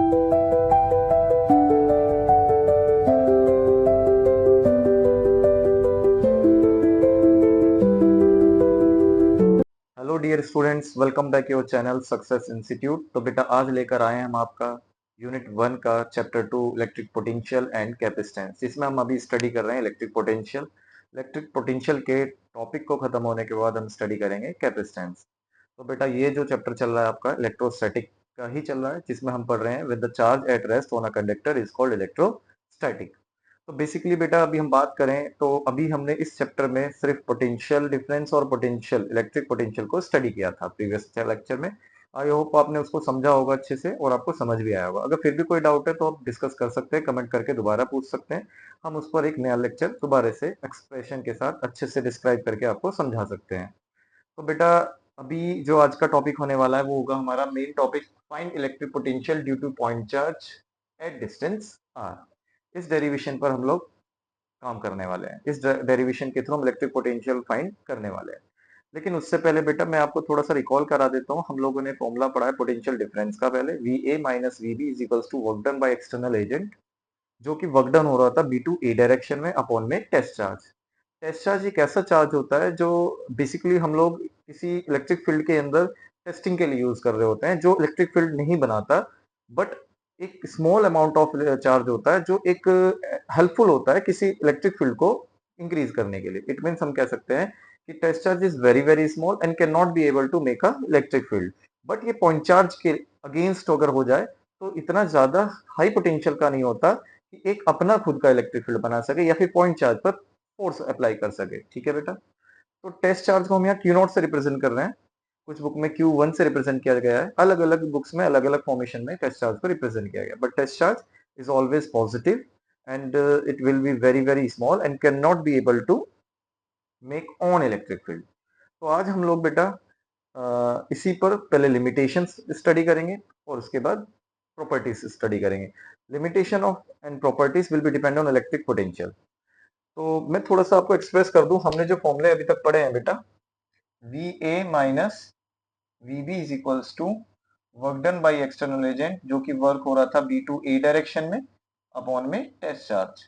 Hello dear students, welcome back your channel success institute. तो बेटा आज लेकर आए हैं हम आपका यूनिट 1 का chapter 2 electric potential and capacitance. इसमें हम अभी स्टडी कर रहे हैं इलेक्ट्रिक पोटेंशियल। इलेक्ट्रिक पोटेंशियल के टॉपिक को खत्म होने के बाद हम स्टडी करेंगे कैपेसिटेंस। तो बेटा ये जो चैप्टर चल रहा है आपका इलेक्ट्रोस्टैटिक का ही चल रहा है, जिसमें हम पढ़ रहे हैं with the charge at rest on a conductor is called electrostatic. तो बेसिकली बेटा अभी हम बात करें तो अभी हमने इस चैप्टर में सिर्फ पोटेंशियल डिफरेंस और पोटेंशियल इलेक्ट्रिक पोटेंशियल को स्टडी किया था प्रीवियस लेक्चर में। आई होप आपने उसको समझा होगा अच्छे से और आपको समझ भी आया होगा। अगर फिर भी कोई डाउट है तो आप डिस्कस कर सकते हैं, कमेंट करके दोबारा पूछ सकते हैं। हम उस पर एक नया लेक्चर दोबारा से एक्सप्रेशन के साथ अच्छे से डिस्क्राइब करके आपको समझा सकते हैं। तो बेटा अभी जो आज का टॉपिक होने वाला है वो होगा हमारा main topic, find electric potential due to point charge at distance R. इस डेरिवेशन पर हम लोग काम करने वाले हैं। इस डेरिवेशन के थ्रू हम इलेक्ट्रिक पोटेंशियल फाइंड करने वाले हैं। लेकिन उससे पहले बेटा मैं आपको थोड़ा सा रिकॉल करा देता हूँ। हम लोगों ने फॉर्मूला पढ़ा है पोटेंशियल डिफरेंस का पहले, V A minus V B is equals to work done by external agent, जो कि वर्क डन हो रहा था बी टू ए डायरेक्शन में अपॉन में टेस्ट चार्ज। टेस्ट चार्ज एक ऐसा चार्ज होता है जो बेसिकली हम लोग किसी इलेक्ट्रिक फील्ड के अंदर टेस्टिंग के लिए यूज कर रहे होते हैं, जो इलेक्ट्रिक फील्ड नहीं बनाता, बट एक स्मॉल अमाउंट ऑफ चार्ज होता है जो एक हेल्पफुल होता है किसी इलेक्ट्रिक फील्ड को इंक्रीज करने के लिए। इट मीन्स हम कह सकते हैं कि test charge is very very small and can not be able to make a electric field, but ये पॉइंट चार्ज के अगेंस्ट अगर हो जाए तो इतना ज्यादा हाई पोटेंशियल का नहीं होता कि एक अपना खुद का इलेक्ट्रिक फील्ड बना सके या फिर पॉइंट चार्ज पर फोर्स अप्लाई कर सके। ठीक है बेटा, तो टेस्ट चार्ज को हम यहाँ क्यू नॉट से रिप्रेजेंट कर रहे हैं। कुछ बुक में क्यू वन से रिप्रेजेंट किया गया है, अलग अलग बुक्स में अलग अलग फॉर्मेशन में टेस्ट चार्ज को रिप्रेजेंट किया गया, but test charge is always positive and it will be very very small and can not be able to make on electric field. तो आज हम लोग बेटा इसी पर पहले लिमिटेशंस स्टडी करेंगे और उसके बाद प्रॉपर्टीज स्टडी करेंगे। Limitation of and properties will be depend on electric potential. तो मैं थोड़ा सा आपको एक्सप्रेस कर दूं। हमने जो फॉर्मूले अभी तक पढ़े हैं बेटा, V A minus V B is equals to work done by external agent, जो कि वर्क हो रहा था बी टू ए डायरेक्शन में अपॉन में टेस्ट चार्ज।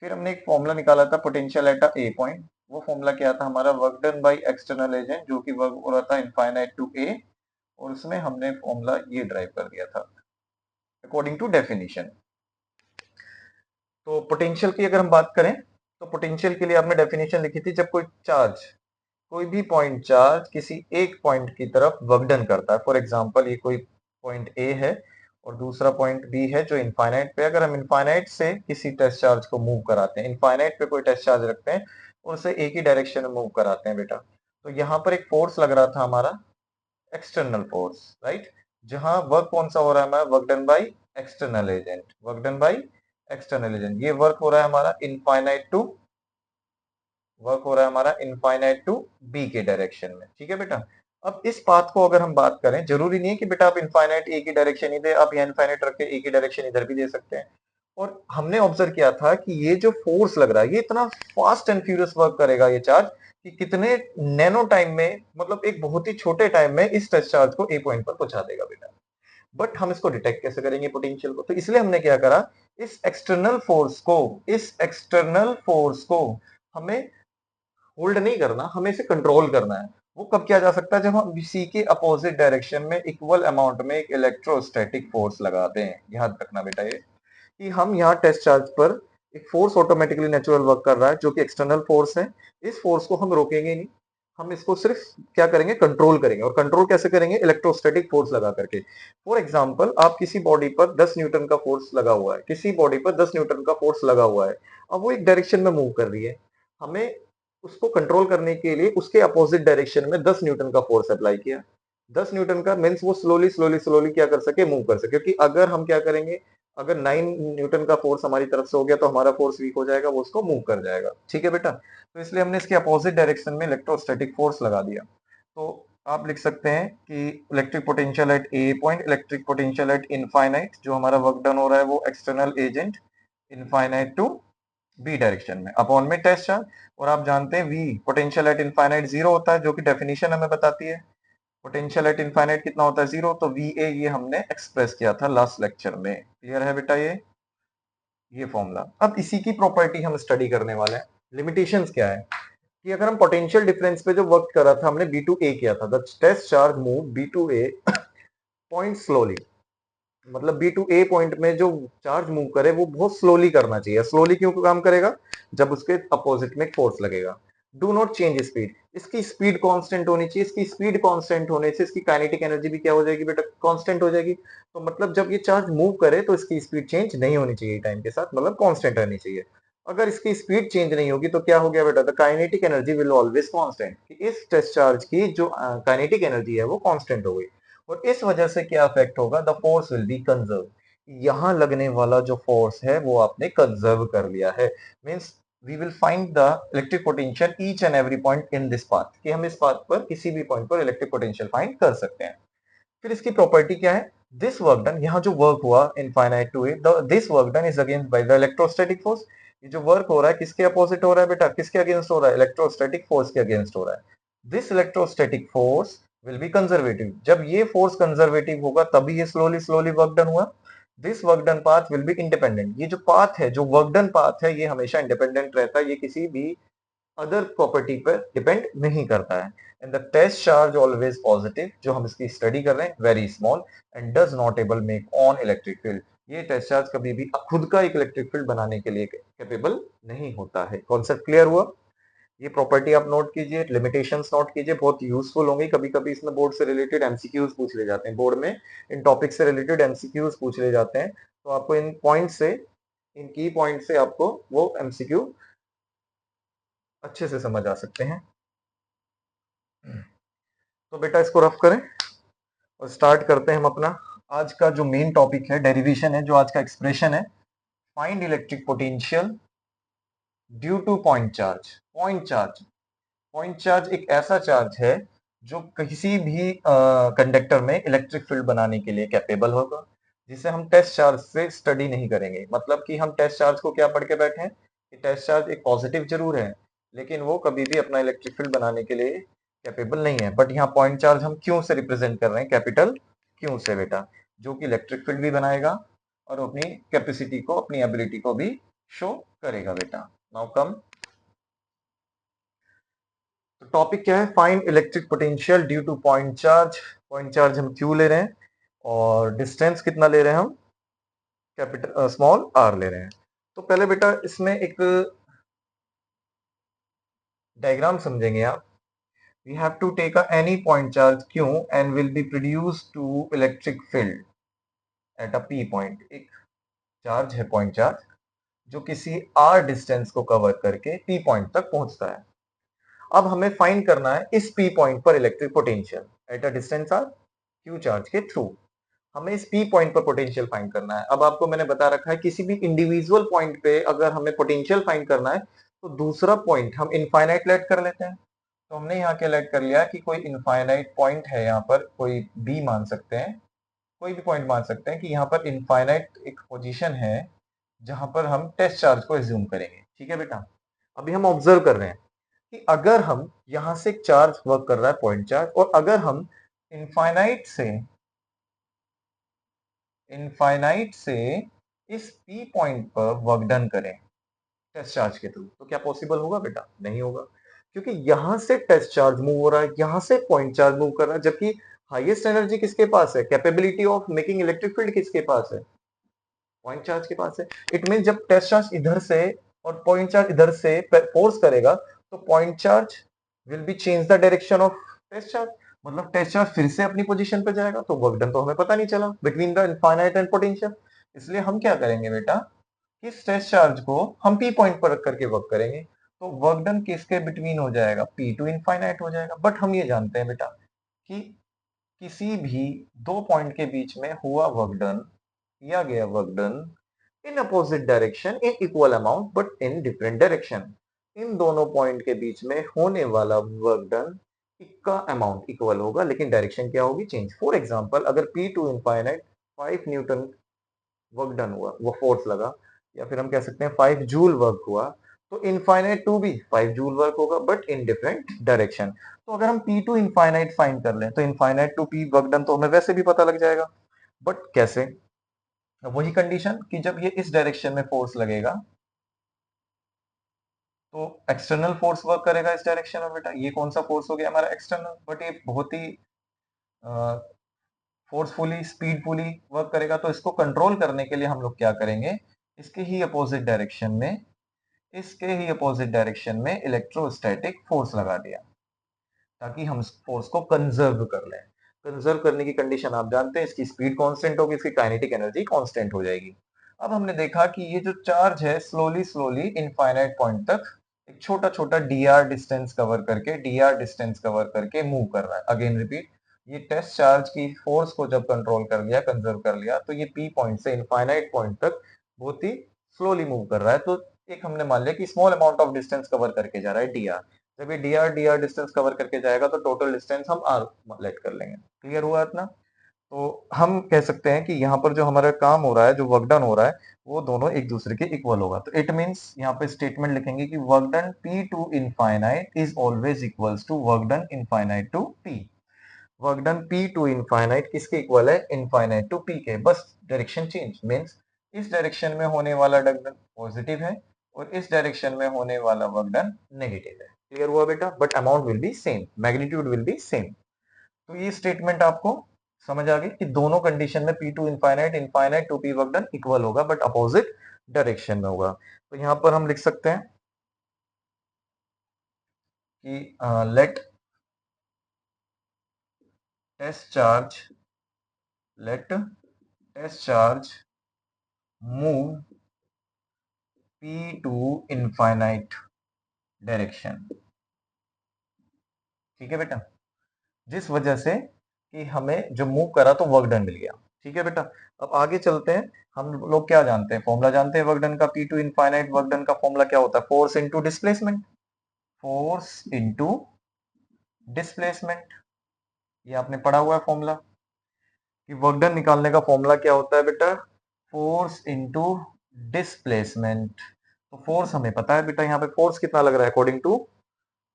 फिर हमने एक फॉर्मूला निकाला था पोटेंशियल एट ए पॉइंट। वो फॉर्मूला क्या था हमारा, work done by external agent, जो कि वर्क हो रहा था इनफाइनाइट टू ए, और उसमें हमने फॉर्मूला ये ड्राइव कर दिया था अकॉर्डिंग टू डेफिनेशन। तो पोटेंशियल की अगर हम बात करें तो पोटेंशियल के लिए आपने डेफिनेशन लिखी थी, जब कोई चार्ज, कोई भी पॉइंट चार्ज किसी एक पॉइंट की तरफ वर्क डन करता है। फॉर एग्जांपल ये कोई पॉइंट ए है और दूसरा पॉइंट बी है जो इनफाइनाइट पे। अगर हम इनफाइनाइट से किसी टेस्ट चार्ज को मूव कराते हैं, इनफाइनाइट पे कोई टेस्ट चार्ज रखते हैं और उसे एक ही डायरेक्शन में मूव कराते हैं बेटा, तो यहाँ पर एक फोर्स लग रहा था हमारा, एक्सटर्नल फोर्स, राइट। जहां वर्क कौन सा हो रहा है हमारा, work done by external agent, work done by external agent. ये वर्क हो रहा है हमारा इनफाइनाइट टू, वर्क हो रहा है हमारा इनफाइनाइट टू बी के डायरेक्शन में। ठीक है बेटा, अब इस पाथ को अगर हम बात करें, जरूरी नहीं है कि बेटा आप इनफाइनाइट ए की डायरेक्शन ही दे, आप यहाँ इनफाइनाइट रख के ए की डायरेक्शन इधर भी दे सकते हैं। और हमने ऑब्जर्व किया था कि ये जो फोर्स लग रहा है ये इतना फास्ट एंड फ्यूरियस वर्क करेगा ये चार्ज, कि कितने नैनो टाइम में, मतलब एक बहुत ही छोटे टाइम में इस टेस्ट चार्ज को ए पॉइंट पर पहुंचा देगा बेटा। बट हम इसको डिटेक्ट कैसे करेंगे पोटेंशियल को, तो इसलिए हमने क्या करा, इस एक्सटर्नल फोर्स को, इस एक्सटर्नल फोर्स को हमें होल्ड नहीं करना, हमें इसे कंट्रोल करना है। वो कब किया जा सकता है, जब हम सी के अपोजिट डायरेक्शन में इक्वल अमाउंट में एक इलेक्ट्रोस्टैटिक फोर्स लगाते हैं। याद रखना बेटा ये, कि हम यहाँ टेस्ट चार्ज पर एक फोर्स ऑटोमेटिकली नेचुरल वर्क कर रहा है जो कि एक्सटर्नल फोर्स है। इस फोर्स को हम रोकेंगे नहीं, हम इसको सिर्फ क्या करेंगे, कंट्रोल करेंगे। और कंट्रोल कैसे करेंगे, इलेक्ट्रोस्टैटिक फोर्स लगा करके। फॉर एग्जांपल आप किसी बॉडी पर 10 न्यूटन का फोर्स लगा हुआ है, किसी बॉडी पर 10 न्यूटन का फोर्स लगा हुआ है, अब वो एक डायरेक्शन में मूव कर रही है। हमें उसको कंट्रोल करने के लिए उसके अपोजिट डायरेक्शन में 10 न्यूटन का फोर्स अप्लाई किया। 10 न्यूटन का मीन्स वो स्लोली स्लोली स्लोली क्या कर सके, मूव कर सके। क्योंकि अगर हम क्या करेंगे, अगर 9 न्यूटन का फोर्स हमारी तरफ से हो गया तो हमारा फोर्स वीक हो जाएगा, वो उसको मूव कर जाएगा। ठीक है बेटा, तो इसलिए हमने इसके अपोजिट डायरेक्शन में इलेक्ट्रोस्टैटिक फोर्स लगा दिया। तो आप लिख सकते हैं कि electric potential at A point, electric potential at infinite, जो हमारा वर्क डन हो रहा है वो external agent infinite to B direction में अपॉन में टेस्ट चार्ज। और आप जानते हैं V potential at infinite zero होता है, जो कि डेफिनेशन हमें बताती है पोटेंशियल एट इनफाइनाइट कितना होता है 0, तो VA ये हमने एक्सप्रेस किया था लास्ट लेक्चर में। क्लियर है बेटा ये फॉर्मूला। अब इसी की प्रॉपर्टी हम स्टडी करने वाले हैं। लिमिटेशंस क्या है कि अगर हम पोटेंशियल डिफरेंस पे जो वर्क कर रहा था हमने B2A किया था, the test charge move B2A point slowly, मतलब B2A पॉइंट में जो चार्ज मूव करे वो बहुत स्लोली करना चाहिए। स्लोली क्यों काम करेगा? जब उसके अपोजिट में फोर्स लगेगा। डू नॉट चेंज स्पीड, इसकी स्पीड कांस्टेंट होनी चाहिए। इसकी स्पीड कांस्टेंट होने से इसकी काइनेटिक एनर्जी भी क्या हो जाएगी बेटा? कांस्टेंट हो जाएगी। तो मतलब जब ये चार्ज मूव करे तो इसकी स्पीड चेंज नहीं होनी चाहिए टाइम के साथ, मतलब कांस्टेंट रहनी चाहिए। अगर इसकी स्पीड चेंज नहीं होगी तो क्या हो गया बेटा? The kinetic energy will always constant. इस टेस्ट चार्ज की जो काइनेटिक एनर्जी है वो कांस्टेंट हो गई, और इस वजह से क्या इफेक्ट होगा? The force will be conserve. यहां लगने वाला जो फोर्स है वो आपने कंजर्व कर लिया है। Means we will find the electric potential each and every point in this path, कि हम इस पाथ पर किसी भी पॉइंट पर इलेक्ट्रिक पोटेंशियल फाइंड कर सकते हैं। फिर इसकी प्रॉपर्टी क्या है? दिस वर्क डन, यहाँ जो वर्क हुआ infinite to it, this work done is against by the electrostatic force. ये जो वर्क हो रहा है किसके अपोजिट हो रहा है बेटा? किसके अगेंस्ट हो रहा है? इलेक्ट्रोस्टैटिक फोर्स के अगेंस्ट हो रहा है। This electrostatic force will be conservative. जब ये फोर्स कंजर्वेटिव होगा तभी ये स्लोली स्लोली वर्क डन हुआ। This work done path will be independent. ये जो पाथ है, जो वर्क डन पाथ है, ये हमेशा इंडिपेंडेंट रहता है, ये किसी भी अदर प्रॉपर्टी पर डिपेंड नहीं करता है। And the test charge always positive, जो हम इसकी स्टडी कर रहे हैं, very small and does not able make on electric field. ये टेस्ट चार्ज कभी भी खुद का एक इलेक्ट्रिक फील्ड बनाने के लिए कैपेबल नहीं होता है। कॉन्सेप्ट क्लियर हुआ? ये प्रॉपर्टी आप नोट कीजिए, लिमिटेशंस नोट कीजिए, बहुत यूजफुल होंगी। कभी कभी इसमें बोर्ड से रिलेटेड एमसीक्यूज पूछ ले जाते हैं, बोर्ड में इन टॉपिक से रिलेटेड एमसीक्यूज पूछ ले जाते हैं, तो आपको इन पॉइंट से, इन की पॉइंट से आपको वो एमसीक्यू अच्छे से समझ आ सकते हैं। तो बेटा इसको रफ करें और स्टार्ट करते हैं हम अपना आज का जो मेन टॉपिक है, डेरिवेशन है, जो आज का एक्सप्रेशन है, find electric potential due to point charge. Point charge, point charge एक ऐसा चार्ज है जो किसी भी कंडक्टर में इलेक्ट्रिक फील्ड बनाने के लिए कैपेबल होगा, जिसे हम टेस्ट चार्ज से स्टडी नहीं करेंगे। मतलब कि हम टेस्ट चार्ज को क्या पढ़ के बैठे हैं कि टेस्ट चार्ज एक पॉजिटिव जरूर है, लेकिन वो कभी भी अपना इलेक्ट्रिक फील्ड बनाने के लिए कैपेबल नहीं है। बट यहाँ पॉइंट चार्ज हम क्यों से रिप्रेजेंट कर रहे हैं? कैपिटल क्यों से बेटा, जो कि इलेक्ट्रिक फील्ड भी बनाएगा और अपनी कैपेसिटी को, अपनी एबिलिटी को भी शो करेगा बेटा। नाउ कम, तो टॉपिक क्या है? Find electric potential due to point charge. Point charge हम क्यू ले रहे हैं और डिस्टेंस कितना ले रहे हैं हम? कैपिटल स्मॉल आर ले रहे हैं। तो पहले बेटा इसमें एक डायग्राम समझेंगे आप। We have to take any point charge Q and will be produce to electric field at a P point. एक चार्ज है पॉइंट चार्ज जो किसी आर डिस्टेंस को कवर करके पी पॉइंट तक पहुंचता है। अब हमें फाइंड करना है इस पी पॉइंट पर electric potential at a distance R Q charge के थ्रू। हमें इस पी पॉइंट पर पोटेंशियल फाइंड करना है। अब आपको मैंने बता रखा है किसी भी इंडिविजुअल पॉइंट पे अगर हमें पोटेंशियल फाइंड करना है तो दूसरा पॉइंट हम इनफाइनाइट लेट कर लेते हैं। तो हमने यहाँ क्या लेट कर लिया कि कोई इनफाइनाइट पॉइंट है, यहाँ पर कोई बी मान सकते हैं, कोई भी पॉइंट मान सकते हैं कि यहाँ पर इनफाइनाइट एक पोजीशन है जहां पर हम टेस्ट चार्ज को एज्यूम करेंगे। ठीक है बेटा, अभी हम ऑब्जर्व कर रहे हैं कि अगर हम यहां से एक चार्ज वर्क कर रहा है पॉइंट चार्ज, और अगर हम इनफाइनाइट से इनफाइनाइट से इस पी पॉइंट पर वर्क डन करें टेस्ट चार्ज के थ्रू, तो क्या पॉसिबल होगा बेटा? नहीं होगा, क्योंकि यहां से टेस्ट चार्ज मूव हो रहा है, यहां से पॉइंट चार्ज मूव कर रहा है, जबकि हाईएस्ट एनर्जी किसके पास है? Capability of making electric field किसके पास है? पॉइंट चार्ज के पास है। इट मीन जब टेस्ट चार्ज इधर से और पॉइंट चार्ज इधर से फोर्स करेगा तो point charge will be change the direction of test charge, मतलब टेस्ट चार्ज फिर से अपनी पोजीशन पे जाएगा। तो वर्क डन तो हमें पता नहीं चला between the infinite and potential. इसलिए हम क्या करेंगे बेटा, इस टेस्ट चार्ज को हम पी पॉइंट पर रख करके वर्क करेंगे, तो वर्क डन किसके बिटवीन हो जाएगा? पी टू इनफाइनाइट हो जाएगा। बट हम ये जानते हैं बेटा कि किसी भी दो पॉइंट के बीच में हुआ वर्क डन, किया गया work done in opposite direction in equal amount but in different direction. इन दोनों पॉइंट के बीच में होने वाला वर्क डन का अमाउंट इक्वल होगा, लेकिन डायरेक्शन क्या होगी? चेंज। फॉर एग्जांपल अगर P to infinite 5 newton work done हुआ, वो फोर्स लगा, या फिर हम कह सकते हैं 5 जूल वर्क हुआ, तो इनफाइनाइट टू भी 5 जूल वर्क होगा बट इन डिफरेंट डायरेक्शन। तो अगर हम पी टू इनफाइनाइट फाइंड कर लें तो infinite to P work done तो हमें वैसे भी पता लग जाएगा। बट कैसे? वही कंडीशन कि जब ये इस डायरेक्शन में फोर्स लगेगा तो एक्सटर्नल फोर्स वर्क करेगा इस डायरेक्शन में। बेटा ये कौन सा फोर्स हो गया हमारा? एक्सटर्नल। बट ये बहुत ही फोर्सफुली स्पीडफुली वर्क करेगा, तो इसको कंट्रोल करने के लिए हम लोग क्या करेंगे, इसके ही अपोजिट डायरेक्शन में इलेक्ट्रोस्टैटिक फोर्स लगा दिया ताकि हम फोर्स को कंजर्व कर लें। कंजर्व करने की कंडीशन आप जानते हैं, इसकी स्पीड कांस्टेंट होगी, इसकी काइनेटिक एनर्जी कांस्टेंट हो जाएगी। अब हमने देखा कि ये जो चार्ज है स्लोली स्लोली इनफाइनाइट पॉइंट तक एक छोटा छोटा डी आर डिस्टेंस कवर करके मूव कर रहा है। अगेन रिपीट, ये टेस्ट चार्ज की फोर्स को जब कंट्रोल कर लिया, कंजर्व कर लिया, तो ये पी पॉइंट से इनफाइनाइट पॉइंट तक बहुत ही स्लोली मूव कर रहा है। तो एक हमने मान लिया कि small amount of distance cover करके जा रहा है डी आर। जब ये डी आर डिस्टेंस कवर करके जाएगा तो टोटल डिस्टेंस हम आर लेट कर लेंगे। क्लियर हुआ इतना? तो हम कह सकते हैं कि यहाँ पर जो हमारा काम हो रहा है, जो वर्क डन हो रहा है, वो दोनों एक दूसरे के इक्वल होगा। तो इट मींस यहाँ पे स्टेटमेंट लिखेंगे कि work done P to infinite is always equals to work done infinite to P. Work done P to infinite किसके इक्वल है? इनफाइनाइट टू पी के। बस डायरेक्शन चेंज मींस इस डायरेक्शन में होने वाला वर्क डन पॉजिटिव है और इस डायरेक्शन में होने वाला वर्क डन नेगेटिव है। क्लियर हुआ बेटा? But amount will be same, magnitude will be same. तो ये स्टेटमेंट आपको समझ आ गई कि दोनों कंडीशन में P to infinite, infinite to P work done equal होगा बट अपोजिट डायरेक्शन में होगा। तो यहां पर हम लिख सकते हैं कि let test charge move P to infinite direction. ठीक है बेटा? जिस वजह से कि हमें जो मूव करा तो वर्क डन मिल गया। ठीक है बेटा? अब आगे चलते हैं। हम लोग क्या जानते हैं? फॉर्मूला जानते हैं वर्क डन का। P to infinite work done का फॉर्मूला क्या होता है? Force into displacement. Force into displacement, ये आपने पढ़ा हुआ है फॉर्मूला कि वर्क डन निकालने का फॉर्मूला क्या होता है बेटा? Force into displacement. तो फोर्स हमें पता है बेटा, यहाँ पे फोर्स कितना लग रहा है अकॉर्डिंग टू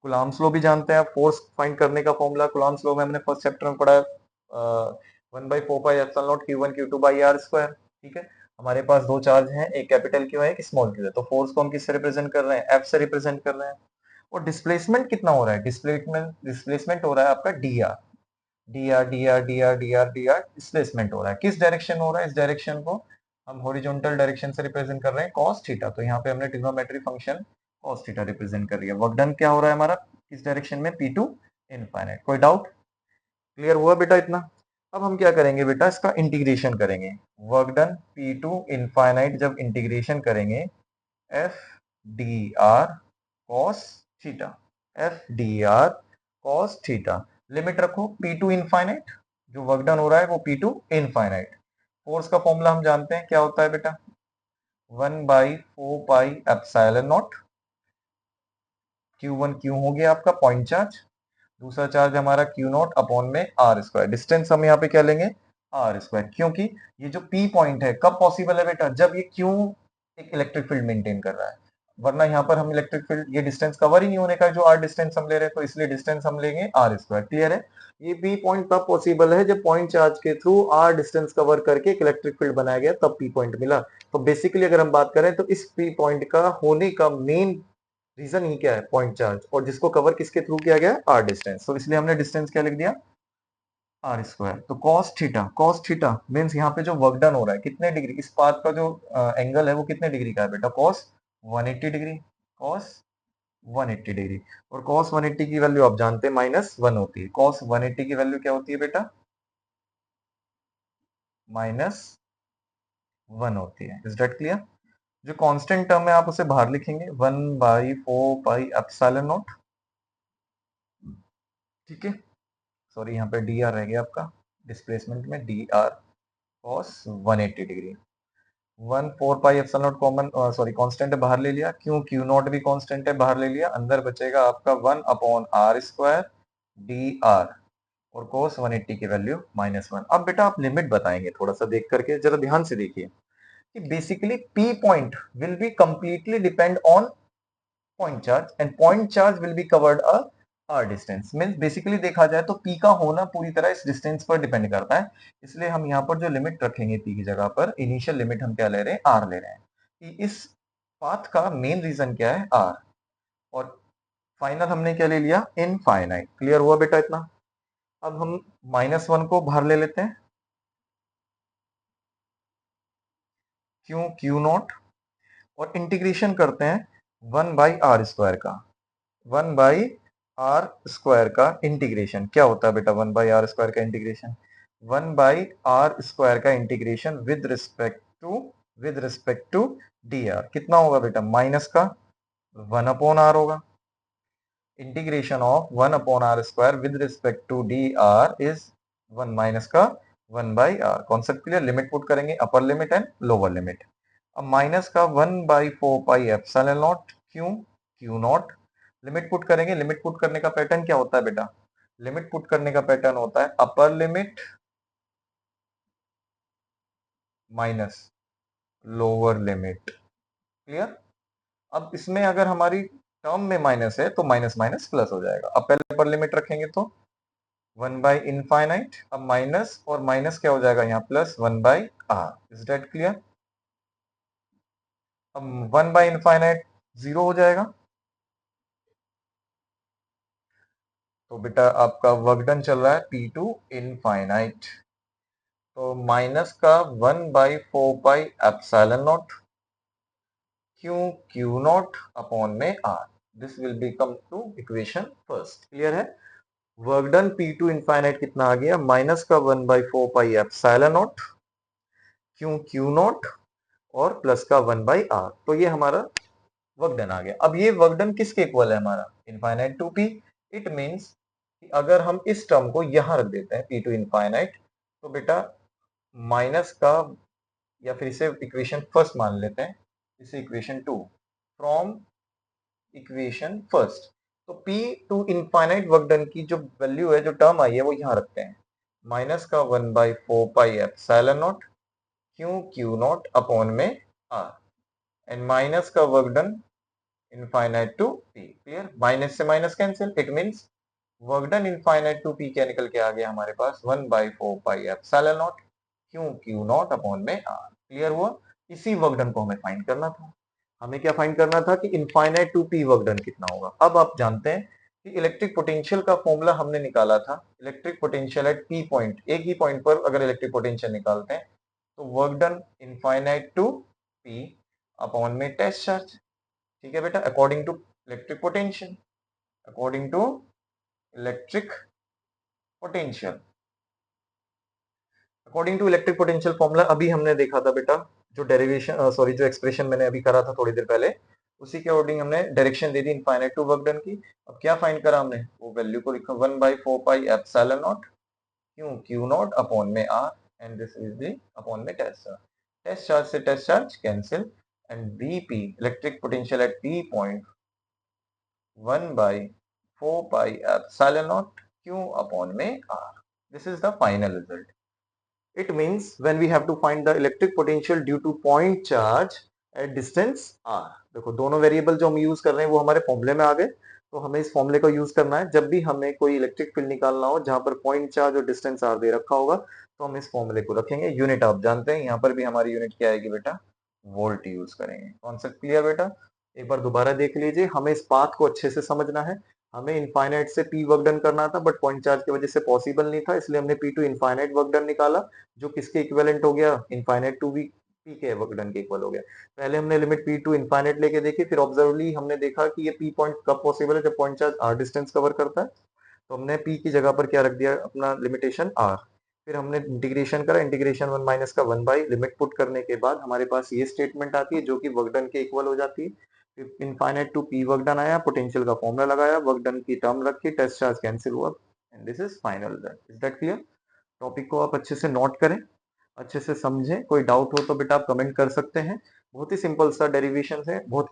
कुलाम्स लॉ भी जानते हैं आप। फोर्स फाइंड करने का फॉर्मूला कुलाम्स लॉ में हमने फर्स्ट चैप्टर में पढ़ा है, 1/4 pi epsilon not Q1 Q2 by R square. ठीक है? हमारे पास दो चार्ज हैं, एक कैपिटल क्यू है, एक स्मॉल क्यू है। तो फोर्स को हम किससे रिप्रेजेंट कर रहे हैं? एफ से रिप्रेजेंट कर रहे हैं। और डिस्प्लेसमेंट कितना हो रहा है? डिस्प्लेसमेंट हो रहा है आपका D R. D R displacement हो रहा है। किस डायरेक्शन हो रहा है? इस डायरेक्शन को हम हॉरिजॉन्टल डायरेक्शन से रिप्रेजेंट कर रहे हैं cos थीटा। तो यहाँ पे हमने trigonometry function cos theta represent कर रही है। वर्क डन क्या हो रहा है हमारा किस डायरेक्शन में? P to infinite. कोई डाउट? क्लियर हुआ बेटा इतना? अब हम क्या करेंगे बेटा, इसका इंटीग्रेशन करेंगे। Work done P to infinite जब इंटीग्रेशन करेंगे, F D R cos theta, F D R cos theta. Limit रखो पी टू इनफाइनाइट, जो वर्क डन हो रहा है वो पी टू इनफाइनाइट। फोर्स का फॉर्मूला हम जानते हैं क्या होता है बेटा? 1/4 pi epsilon not. Q1 Q हो गया आपका पॉइंट चार्ज, दूसरा चार्ज हमारा Q नॉट अपॉन में आर स्क्वायर। डिस्टेंस हम यहाँ पे क्या लेंगे? आर स्क्वायर, क्योंकि ये जो P पॉइंट है कब पॉसिबल है बेटा? जब ये Q एक इलेक्ट्रिक फील्ड मेंटेन कर रहा है। वरना यहाँ पर हम इलेक्ट्रिक फील्ड ये डिस्टेंस कवर ही नहीं होने का जो आर डिस्टेंस हम ले रहे हैं, तो इसलिए डिस्टेंस हम लेंगे आर स्क्वायर। क्लियर है? ये P पॉइंट तब पॉसिबल है जब पॉइंट चार्ज के थ्रू आर डिस्टेंस कवर करके एक इलेक्ट्रिक फील्ड बनाया गया, तब P पॉइंट मिला। तो बेसिकली अगर हम बात करें तो इस P पॉइंट का होने का मेन रीजन ही क्या है? पॉइंट चार्ज, और जिसको कवर किसके थ्रू किया गया? R distance. तो इसलिए हमने डिस्टेंस क्या लिख दिया? R square. तो कॉस थीटा मीन्स यहाँ पे जो वर्क डन हो रहा है कितने डिग्री, इस पाथ का जो एंगल है वो कितने डिग्री का है बेटा? Cos 180 degree. Cos 180 degree. और कॉस 180 की वैल्यू आप जानते हैं -1 होती है। कॉस 180 की वैल्यू क्या होती है बेटा? -1 होती है। Is that clear? जो कांस्टेंट टर्म है आप उसे बाहर लिखेंगे, 1/4 पाई एप्सिलॉन नॉट। ठीक है? सॉरी यहाँ पे डी आर रह गया आपका, डिस्प्लेसमेंट में D R cos 180 degree. 1/4 pi epsilon not common sorry constant है बाहर ले लिया, क्यों क्यू नॉट भी कांस्टेंट है बाहर ले लिया, अंदर बचेगा आपका 1/r स्क्वायर डी आर और cos 180 की वैल्यू -1। अब बेटा आप लिमिट बताएंगे थोड़ा सा देख करके, जरा ध्यान से देखिए कि basically P point will be completely depend on point charge and point charge will be covered a r distance means basically देखा जाए तो p का होना पूरी तरह इस डिस्टेंस पर डिपेंड करता है, इसलिए हम यहाँ पर जो लिमिट रखेंगे p की जगह पर इनिशियल लिमिट हम क्या ले रहे हैं r ले रहे हैं कि इस पाथ का मेन रीजन क्या है r और फाइनल हमने क्या ले लिया इनफाइनाइट। क्लियर हुआ बेटा इतना? अब हम -1 को बाहर ले लेते हैं, क्यों क्यू नॉट और इंटीग्रेशन करते हैं 1/r² का। 1/r² का इंटीग्रेशन क्या होता है बेटा? 1/r² का इंटीग्रेशन 1/r² का integration with respect to dr कितना होगा बेटा? माइनस का 1/r होगा। Integration of 1/r² with respect to dr is 1 minus का 1/r। Concept clear? Limit put करेंगे, upper limit and lower limit. अब माइनस का 1/4 pi epsilon not Q naught. Limit put करेंगे, लिमिट पुट करने का pattern क्या होता है बेटा? लिमिट पुट करने का पैटर्न होता है upper limit minus lower limit. Clear? अब इसमें अगर हमारी टर्म में माइनस है तो माइनस माइनस प्लस हो जाएगा। अब पहले अपर लिमिट रखेंगे तो 1/इनफाइनाइट, अब माइनस और माइनस क्या हो जाएगा यहाँ plus 1/r। Is that clear? अब 1/इनफाइनाइट 0 हो जाएगा, तो बेटा आपका वर्क डन चल रहा है P2 इनफाइनाइट, तो माइनस का 1/4 pi epsilon not Q not upon में r। This will become to equation first. Clear है? वर्क डन P2 इनफाइनाइट कितना आ गया? माइनस का 1/4 pi epsilon not Q not और प्लस का 1/r। तो ये हमारा वर्क डन आ गया। अब ये वर्क डन किसके इक्वल है हमारा? Infinite to p। It means कि अगर हम इस टर्म को यहां रख देते हैं P2 इनफाइनाइट, तो बेटा माइनस का, या फिर इसे इक्वेशन फर्स्ट मान लेते हैं, इसे इक्वेशन 2 फ्रॉम इक्वेशन फर्स्ट। तो P2 इनफाइनाइट वर्क डन की जो वैल्यू है, जो टर्म आई है, वो यहां रखते हैं माइनस का 1/4 pi epsilon not Q not upon में r एंड माइनस का work done infinite to p। Clear? Minus से minus cancel, it means work done infinite to p क्या निकल के आ गया हमारे पास? 1/4 pi epsilon not Q not upon में r। क्लियर हुआ? इसी वर्क डन को हमें फाइंड करना था। हमें क्या फाइंड करना था कि infinite to p work done कितना होगा। अब आप जानते हैं कि इलेक्ट्रिक पोटेंशियल का फॉर्मूला हमने निकाला था, electric potential at p point, एक ही पॉइंट पर अगर इलेक्ट्रिक पोटेंशियल निकालते हैं तो work done infinite to p upon में टेस्ट चार्ज। ठीक है बेटा? According to electric potential, according to electric potential, according to electric potential formula अभी हमने देखा था बेटा, जो डेरिवेशन सॉरी जो एक्सप्रेशन मैंने अभी करा था थोड़ी देर पहले, उसी के अकॉर्डिंग हमने डायरेक्शन दे दी इनफाइनाइट टू वर्क डन की। अब क्या फाइंड करा हमने? वो वैल्यू को लिखा 1/4 pi epsilon not Q not upon में r and this is the upon में टेस्ट चार्ज। टेस्ट चार्ज से test charge cancel and Vp electric potential at p point 1/4 pi epsilon naught q upon में r. This is the final result. It means when we have to find the electric potential due to point charge at distance r. देखो दोनों variable जो हम use कर रहे हैं वो हमारे फॉर्मूले में आ गए, तो हमें इस फॉर्मूले को यूज करना है। जब भी हमें कोई इलेक्ट्रिक फील्ड निकालना हो जहां पर पॉइंट चार्ज और डिस्टेंस r दे रखा होगा, तो हम इस फॉर्मूले को रखेंगे। यूनिट आप जानते हैं, यहाँ पर भी हमारी यूनिट क्या आएगी बेटा? वोल्ट यूज करेंगे। कॉन्सेप्ट क्लियर बेटा? एक बार दोबारा देख लीजिए, हमें इस पाथ को अच्छे से समझना है। हमें इनफाइनाइट से p वर्क डन करना था, बट पॉइंट चार्ज की वजह से पॉसिबल नहीं था, इसलिए हमने P2 इनफाइनाइट वर्क डन निकाला, जो किसके इक्विवेलेंट हो गया? इनफाइनाइट टू p के वर्क डन के इक्वल हो गया। पहले हमने लिमिट P2 इनफाइनाइट लेके देखी, फिर ऑब्जर्वली हमने देखा कि ये p पॉइंट कब पॉसिबल है? जब point charge r distance cover करता है। तो हमने p की जगह पर क्या रख दिया? अपना लिमिटेशन r। फिर हमने इंटीग्रेशन करा, इंटीग्रेशन 1 माइनस का 1/, लिमिट पुट करने के बाद हमारे पास ये स्टेटमेंट आती है जो कि वर्क डन के इक्वल हो जाती है। फिर infinite to p work done आया, पोटेंशियल का फॉर्मूला लगाया, वर्क डन की टर्म रखी, टेस्ट चार्ज कैंसिल हुआ and this is final result. Is that clear? Topic को आप अच्छे से नोट करें, अच्छे से समझें। कोई डाउट हो तो बेटा आप कमेंट कर सकते हैं। बहुत ही सिंपल सा डेरिवेशन है, बहुत